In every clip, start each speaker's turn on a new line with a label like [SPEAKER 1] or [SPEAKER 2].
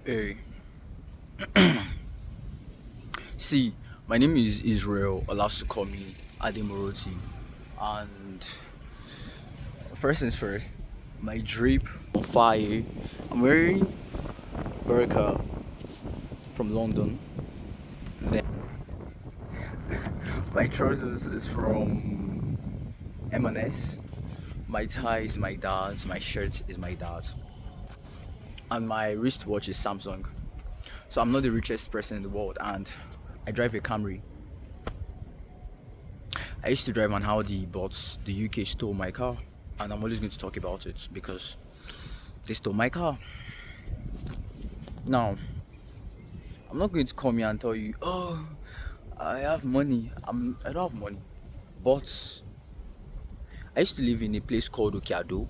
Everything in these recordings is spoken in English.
[SPEAKER 1] Hey, see, my name is Israel. Allows to call me Ademoroti. And first things first, my drip on fire. I'm wearing Berka from London. Then my trousers is from M&S. My tie is my dad's. My shirt is my dad's. And my wristwatch is Samsung. So I'm not the richest person in the world, and I drive a Camry. I used to drive an Audi, but the UK stole my car, and I'm always going to talk about it because they stole my car. Now, I'm not going to come here and tell you, oh, I have money. I don't have money, but I used to live in a place called Okiado,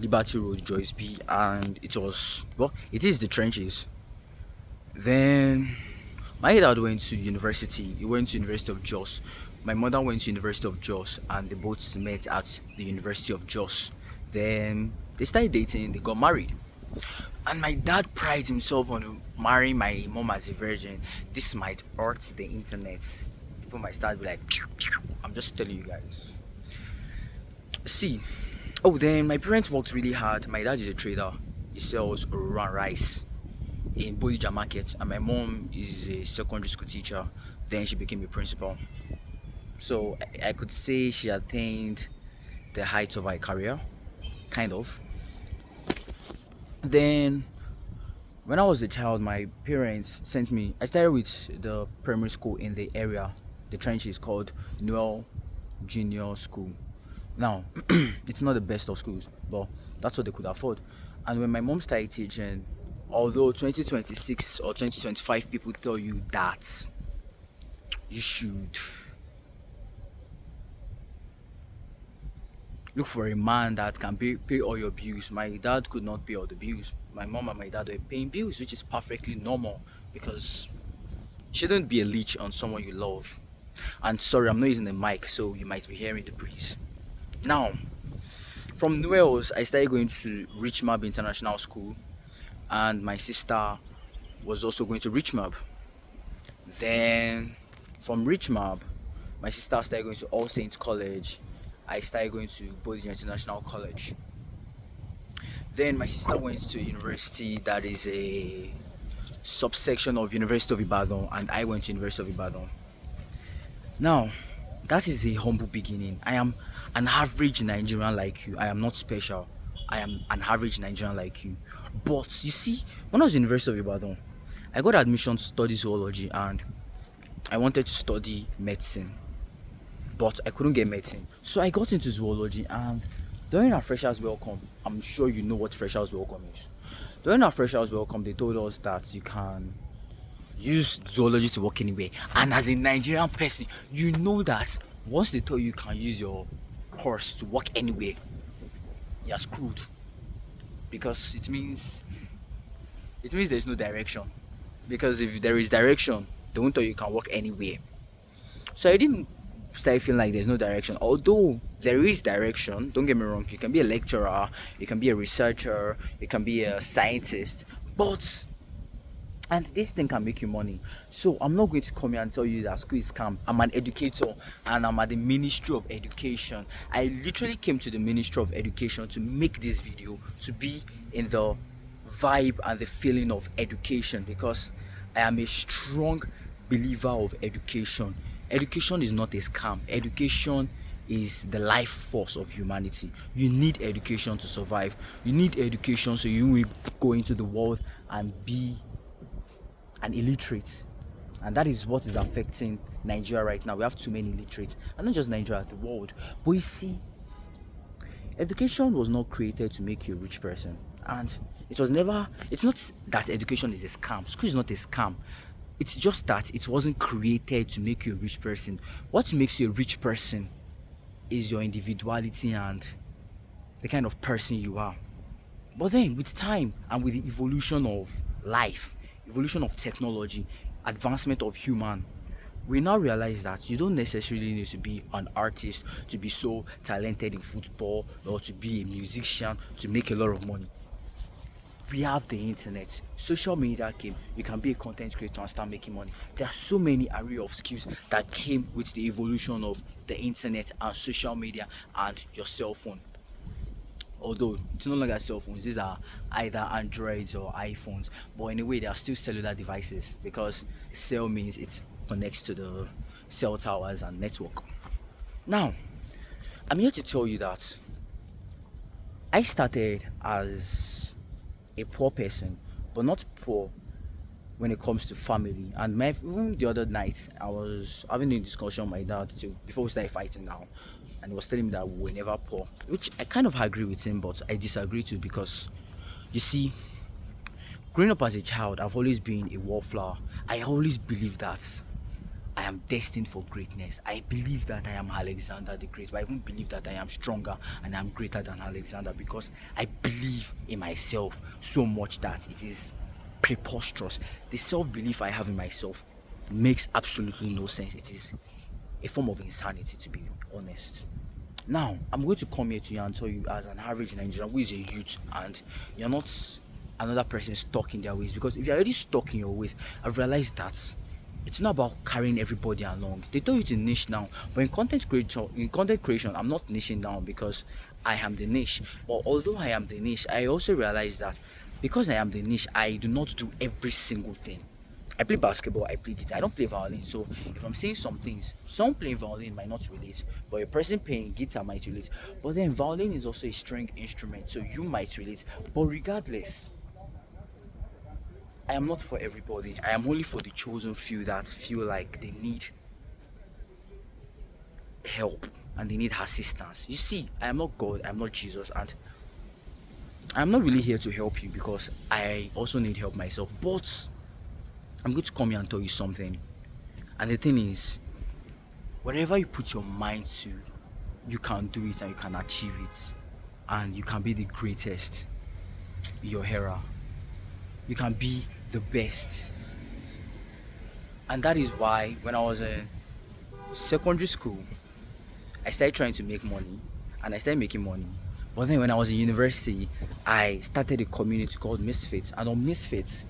[SPEAKER 1] Liberty Road, Joyce B, and it is the trenches. Then my dad went to university. He went to University of Jos. My mother went to University of Jos, and they both met at the University of Jos. Then they started dating. They got married, and my dad prides himself on marrying my mom as a virgin. This might hurt the internet. People might start be like, I'm just telling you guys. See, then my parents worked really hard. My dad is a trader. He sells run rice in Bodija Market, and my mom is a secondary school teacher. Then she became a principal. So I could say she attained the height of her career, kind of. Then when I was a child, my parents sent me. I started with the primary school in the area. The trench is called Noel Junior School. Now, it's not the best of schools, but that's what they could afford. And when my mom started teaching, although 2026 or 2025 people tell you that you should look for a man that can pay all your bills. My dad could not pay all the bills. My mom and my dad were paying bills, which is perfectly normal because you shouldn't be a leech on someone you love. And sorry, I'm not using the mic, so you might be hearing the breeze. Now, from Wales, I started going to Richmond International School, and my sister was also going to Richmond. Then, from Richmond, my sister started going to All Saints College. I started going to Bodija International College. Then my sister went to a university that is a subsection of University of Ibadan, and I went to University of Ibadan. Now, that is a humble beginning. I am an average Nigerian like you. I am not special. I am an average Nigerian like you. But you see, when I was in University of Ibadan, I got admission to study zoology, and I wanted to study medicine, but I couldn't get medicine. So I got into zoology, and during our freshers welcome, I'm sure you know what freshers welcome is. During our freshers welcome, they told us that you can use zoology to work anywhere. And as a Nigerian person, you know that once they tell you can use your course to work anywhere, you're screwed. Because it means there's no direction. Because if there is direction, they won't tell you can work anywhere. So I didn't start feeling like there's no direction. Although there is direction, don't get me wrong, you can be a lecturer, you can be a researcher, you can be a scientist, but and this thing can make you money. So I'm not going to come here and tell you that school is scam. I'm an educator, and I'm at the Ministry of Education. I literally came to the Ministry of Education to make this video, to be in the vibe and the feeling of education, because I am a strong believer of education. Education is not a scam. Education is the life force of humanity. You need education to survive. You need education so you will go into the world and be an illiterate. And that is what is affecting Nigeria right now. We have too many illiterates, and not just Nigeria, the world. But you see, education was not created to make you a rich person, and it's not that education is a scam. School is not a scam. It's just that it wasn't created to make you a rich person. What makes you a rich person is your individuality and the kind of person you are. But then with time and with the evolution of life, evolution of technology, advancement of human, we now realize that you don't necessarily need to be an artist to be so talented in football or to be a musician to make a lot of money. we have the internet. Social media came. You can be a content creator and start making money. There are so many array of skills that came with the evolution of the internet and social media and your cell phone. Although it's no longer cell phones, these are either Androids or iPhones, but in a way they are still cellular devices because cell means it connects to the cell towers and network. Now, I'm here to tell you that I started as a poor person, but not poor when it comes to family. And even the other night, I was having a discussion with my dad too before we started fighting now, and he was telling me that we were never poor, which I kind of agree with him, but I disagree too because you see, growing up as a child, I've always been a wallflower. I always believe that I am destined for greatness. I believe that I am Alexander the Great, but I even believe that I am stronger and I am greater than Alexander because I believe in myself so much that it is preposterous. The self-belief I have in myself makes absolutely no sense. It is a form of insanity, to be honest. Now, I'm going to come here to you and tell you, as an average Nigerian who is a youth, and you're not another person stuck in their ways, because if you're already stuck in your ways, I've realized that it's not about carrying everybody along. They tell you to niche now, but in content creation, I'm not niching down because I am the niche. But although I am the niche, I also realize that because I am the niche, I do not do every single thing. I play basketball, I play guitar, I don't play violin. So if I'm saying some things, some playing violin might not relate, but a person playing guitar might relate. But then violin is also a string instrument, so you might relate. But regardless, I am not for everybody. I am only for the chosen few that feel like they need help and they need assistance. You see, I am not God, I am not Jesus, and I'm not really here to help you because I also need help myself. But I'm going to come here and tell you something. And the thing is, whatever you put your mind to, you can do it and you can achieve it. And you can be the greatest in your era. You can be the best. And that is why when I was in secondary school, I started trying to make money and I started making money. But then when I was in university, I started a community called Misfits. And on Misfits,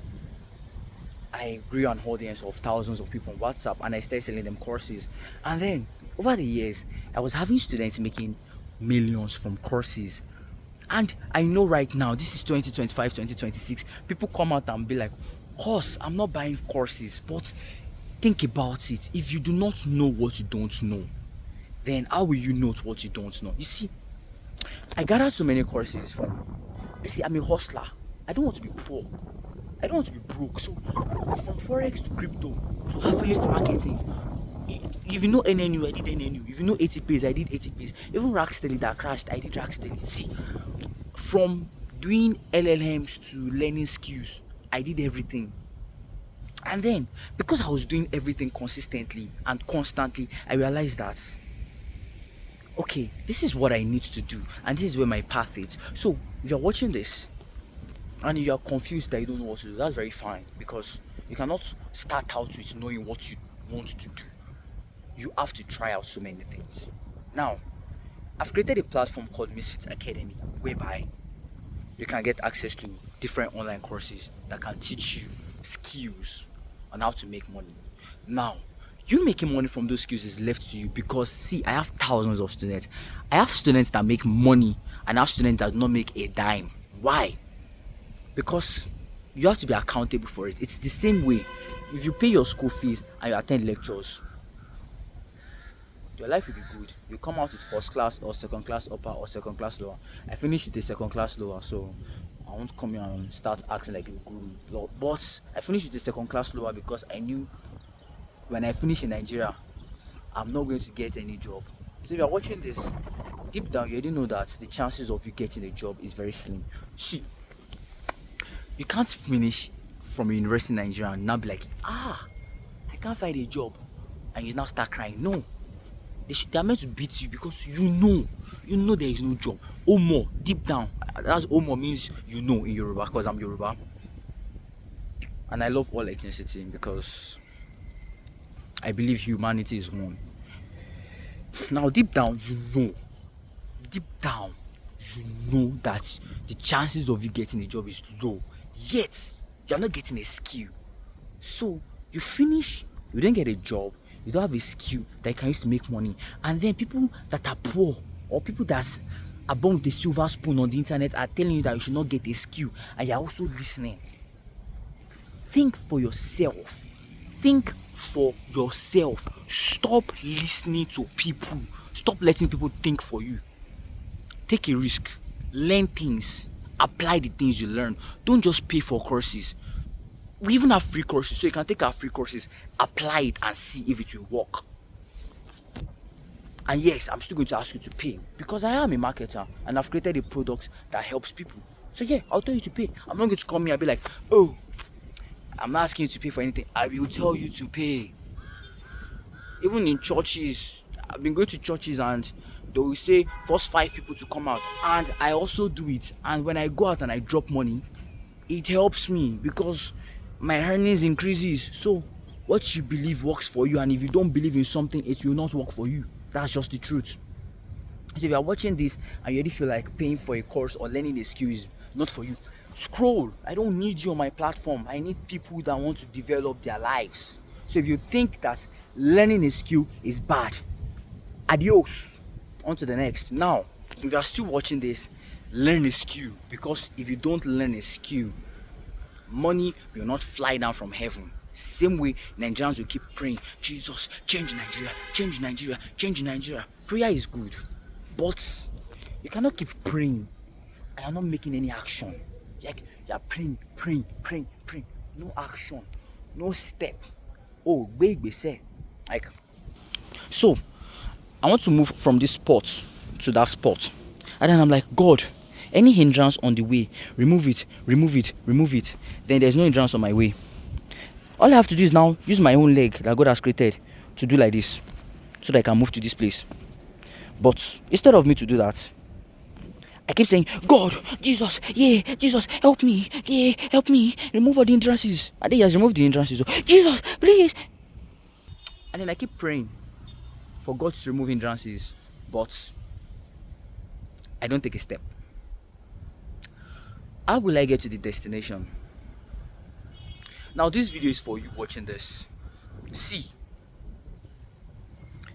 [SPEAKER 1] I grew an audience of thousands of people on WhatsApp and I started selling them courses. And then over the years, I was having students making millions from courses. And I know right now, this is 2025, 2026, people come out and be like, course, I'm not buying courses. But think about it. If you do not know what you don't know, then how will you know what you don't know? You see, I gathered so many courses from, you see, I'm a hustler. I don't want to be poor. I don't want to be broke. So from Forex to crypto to affiliate marketing, if you know NNU, I did NNU. If you know 80 pays, I did 80 pays. Even Racksteady that crashed, I did Racksteady. See, from doing LLMs to learning skills, I did everything. And then, because I was doing everything consistently and constantly, I realized that, okay, this is what I need to do, and this is where my path is. So, if you're watching this, and you are confused that you don't know what to do, that's very fine, because you cannot start out with knowing what you want to do. You have to try out so many things. Now, I've created a platform called Misfits Academy, whereby you can get access to different online courses that can teach you skills on how to make money. Now, you making money from those skills is left to you, because see, I have thousands of students. I have students that make money and I have students that do not make a dime. Why? Because you have to be accountable for it. It's the same way. If you pay your school fees and you attend lectures, your life will be good. You come out with first class or second class upper or second class lower. I finished with a second class lower, so I won't come here and start acting like a guru. But I finished with a second class lower because I knew when I finish in Nigeria, I'm not going to get any job. So if you're watching this, deep down you already know that the chances of you getting a job is very slim. See, you can't finish from a university in Nigeria and now be like, I can't find a job, and you now start crying. No, they are meant to beat you because you know there is no job. Omo, deep down, that's Omo means you know in Yoruba, because I'm Yoruba, and I love all ethnicity because I believe humanity is one. Now, deep down, you know that the chances of you getting a job is low. yet you're not getting a skill. So you finish, you don't get a job, you don't have a skill that you can use to make money, and then people that are poor or people that are born with a silver spoon on the internet are telling you that you should not get a skill, and you're also listening. Think for yourself. Think for yourself. Stop listening to people. Stop letting people think for you. Take a risk. Learn things. Apply the things you learn. Don't just pay for courses. We even have free courses, so you can take our free courses, apply it, and see if it will work. And yes, I'm still going to ask you to pay because I am a marketer and I've created a product that helps people. So yeah, I'll tell you to pay. I'm not going to come here and be like, oh, I'm not asking you to pay for anything. I will tell you to pay. Even in churches, I've been going to churches and they will say first 5 people to come out, and I also do it. And when I go out and I drop money, it helps me because my earnings increases. So what you believe works for you, and if you don't believe in something, it will not work for you. That's just the truth. So if you are watching this and you already feel like paying for a course or learning a skill is not for you, scroll. I don't need you on my platform. I need people that want to develop their lives. So if you think that learning a skill is bad, adios. On to the next. Now, if you are still watching this, learn a skill, because if you don't learn a skill, money will not fly down from heaven. Same way Nigerians will keep praying, Jesus, change Nigeria, change Nigeria, change Nigeria. Prayer is good, but you cannot keep praying and you're not making any action. Like you're praying, no action, no step. Oh, baby, say, like, so I want to move from this spot to that spot, and then I'm like, God, any hindrance on the way, remove it. Then there's no hindrance on my way. All I have to do is now use my own leg that God has created to do like this, so that I can move to this place. But instead of me to do that, I keep saying, God, Jesus, yeah, Jesus, help me, yeah, help me, remove all the hindrances. And then he has removed the hindrances. So, Jesus, please. And then I keep praying for God to remove hindrances, but I don't take a step. How will I get to the destination? Now this video is for you watching this. See,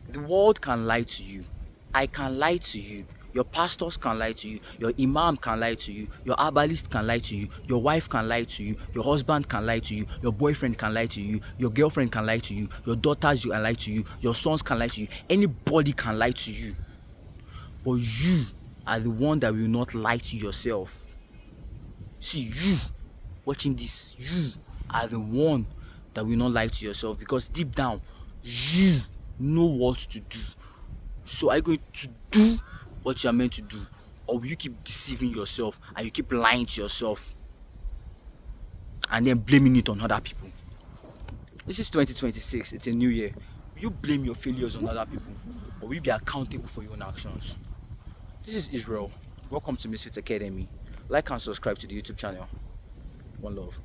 [SPEAKER 1] the world can lie to you. I can lie to you. Your pastors can lie to you. Your imam can lie to you. Your herbalist can lie to you. Your wife can lie to you. Your husband can lie to you. Your boyfriend can lie to you. Your girlfriend can lie to you. Your daughters can lie to you. Your sons can lie to you. Anybody can lie to you. But you are the one that will not lie to yourself. See, you watching this, you are the one that will not lie to yourself, because deep down you know what to do. So are you going to do what you are meant to do, or will you keep deceiving yourself and you keep lying to yourself and then blaming it on other people? This is 2026, it's a new year. Will you blame your failures on other people, or will you be accountable for your own actions? This is Israel. Welcome to Misfit Academy. Like and subscribe to the YouTube channel. One love.